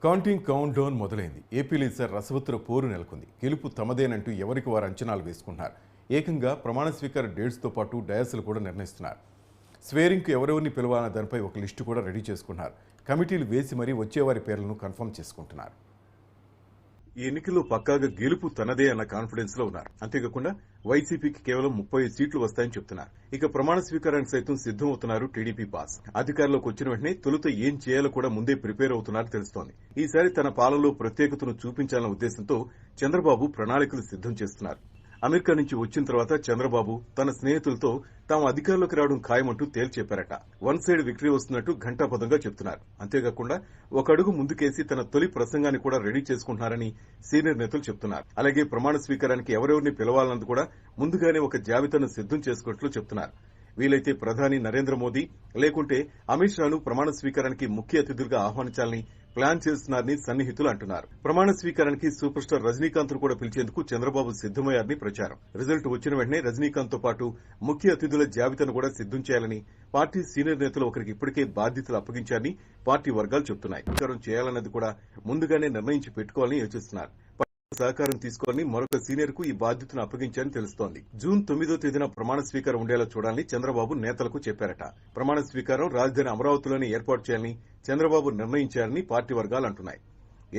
Counting count down మొదలైంది. ఏపీలో ఈసారి రసవత్తుల పోరు నెలకొంది. గెలుపు తమదేనంటూ ఎవరికి వారు అంచనాలు వేసుకుంటున్నారు. ఏకంగా ప్రమాణ స్వీకార డేట్స్తో పాటు డయాస్లు కూడా నిర్ణయిస్తున్నారు. స్వేరింగ్కు ఎవరెవరిని పిలవాలన్న దానిపై ఒక లిస్టు కూడా రెడీ చేసుకున్నారు. కమిటీలు వేసి మరీ వచ్చేవారి పేర్లను కన్ఫర్మ్ చేసుకుంటున్నారు. ఈ ఎన్నికల్లో పక్కాగా గెలుపు తనదే అన్న కాన్ఫిడెన్స్ లో ఉన్నారు. అంతేకాకుండా వైసీపీకి కేవలం 30 సీట్లు వస్తాయని చెప్తున్నారు. ఇక ప్రమాణ స్వీకారానికి సైతం సిద్దమవుతున్నారు టీడీపీ బాస్. అధికారంలోకి వచ్చిన వెంటనే తొలుత ఏం చేయాలో కూడా ముందే ప్రిపేర్ అవుతున్నారని తెలుస్తోంది. ఈసారి తన పాలనలో ప్రత్యేకతను చూపించాలన్న ఉద్దేశంతో చంద్రబాబు ప్రణాళికలు సిద్దం చేస్తున్నారు. అమెరికా నుంచి వచ్చిన తర్వాత చంద్రబాబు తన స్నేహితులతో తాము అధికారంలోకి రావడం ఖాయమంటూ తేల్చెప్పారట. వన్ సైడ్ విక్టరీ వస్తున్నట్టు ఘంటాపథంగా చెప్తున్నారు. అంతేకాకుండా ఒక అడుగు ముందుకేసి తన తొలి ప్రసంగాన్ని కూడా రెడీ చేసుకుంటున్నారని సీనియర్ నేతలు చెప్తున్నారు. అలాగే ప్రమాణ స్వీకారానికి ఎవరెవరిని పిలవాలన్నది కూడా ముందుగానే ఒక జాబితాను సిద్దం చేసుకున్నట్లు చెప్తున్నారు. వీలైతే ప్రధాని నరేంద్ర మోదీ లేకుంటే అమిత్ షాను ప్రమాణ స్వీకారానికి ముఖ్య అతిథులుగా ఆహ్వానించాలని ప్లాన్ చేస్తున్నారని సన్నిహితులు అంటున్నారు. ప్రమాణ స్వీకారానికి సూపర్ స్టార్ రజనీకాంత్ కూడా పిలిచేందుకు చంద్రబాబు సిద్దమయ్యారని ప్రచారం. రిజల్ట్ వచ్చిన వెంటనే రజనీకాంత్ తో పాటు ముఖ్య అతిథుల జాబితాను కూడా సిద్దం చేయాలని పార్టీ సీనియర్ నేతలు ఒకరికి ఇప్పటికే బాధ్యతలు అప్పగించారని పార్టీ వర్గాలు చెబుతున్నాయి. స్వీకారం చేయాలన్నది కూడా ముందుగానే నిర్ణయించి పెట్టుకోవాలని యోచిస్తున్నారు. సహకారం తీసుకోవాలని మరొక సీనియర్ కు ఈ బాధ్యతను అప్పగించారని తెలుస్తోంది. జూన్ 9వ తేదీన ప్రమాణ స్వీకారం ఉండేలా చూడాలని చంద్రబాబు నేతలకు చెప్పారట. ప్రమాణ స్వీకారం రాజధాని అమరావతిలోనే ఏర్పాటు చేయాలని చంద్రబాబు నిర్ణయించారని పార్టీ వర్గాలు అంటున్నాయి.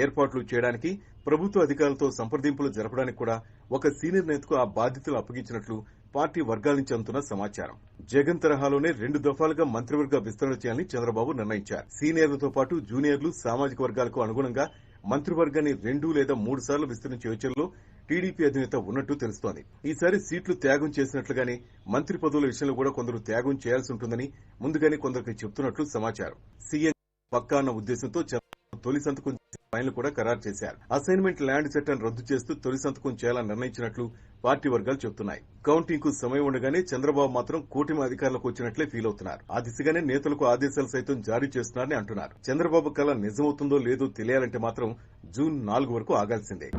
ఏర్పాట్లు చేయడానికి ప్రభుత్వ అధికారులతో సంప్రదింపులు జరపడానికి కూడా ఒక సీనియర్ నేతకు ఆ బాధ్యతలు అప్పగించినట్లు పార్టీ వర్గాల నుంచి అందుతున్న సమాచారం. జగన్ తరహాలోనే 2 దఫాలుగా మంత్రివర్గ విస్తరణ చేయాలని చంద్రబాబు నిర్ణయించారు. సీనియర్లతో పాటు జూనియర్లు సామాజిక వర్గాలకు అనుగుణంగా మంత్రివర్గాన్ని 2 లేదా 3 సార్లు విస్తరించే యోచనలో టీడీపీ అధినేత ఉన్నట్టు తెలుస్తోంది. ఈసారి సీట్లు త్యాగం చేసినట్లుగానే మంత్రి పదవుల విషయంలో కూడా కొందరు త్యాగం చేయాల్సి ఉంటుందని ముందుగానే కొందరికి చెబుతున్నట్లు సమాచారం. సీఎం పక్కా అన్న ఉద్దేశంతో తొలి సంతకం ఫైనల్ కూడా ఖరారు చేశారు. అసైన్మెంట్ ల్యాండ్ చట్టాన్ని రద్దు చేస్తూ తొలి సంతకం చేయాలని నిర్ణయించినట్లు పార్టీ వర్గాలు చెబుతున్నాయి. కౌంటింగ్ కు సమయం ఉండగానే చంద్రబాబు మాత్రం కూటమి అధికారులకు వచ్చినట్లే ఫీల్ అవుతున్నారు. ఆ దిశగానే నేతలకు ఆదేశాలు సైతం జారీ చేస్తున్నారని అంటున్నారు. చంద్రబాబు కల నిజమవుతుందో లేదో తెలియాలంటే మాత్రం జూన్ 4 వరకు ఆగాల్సిందే.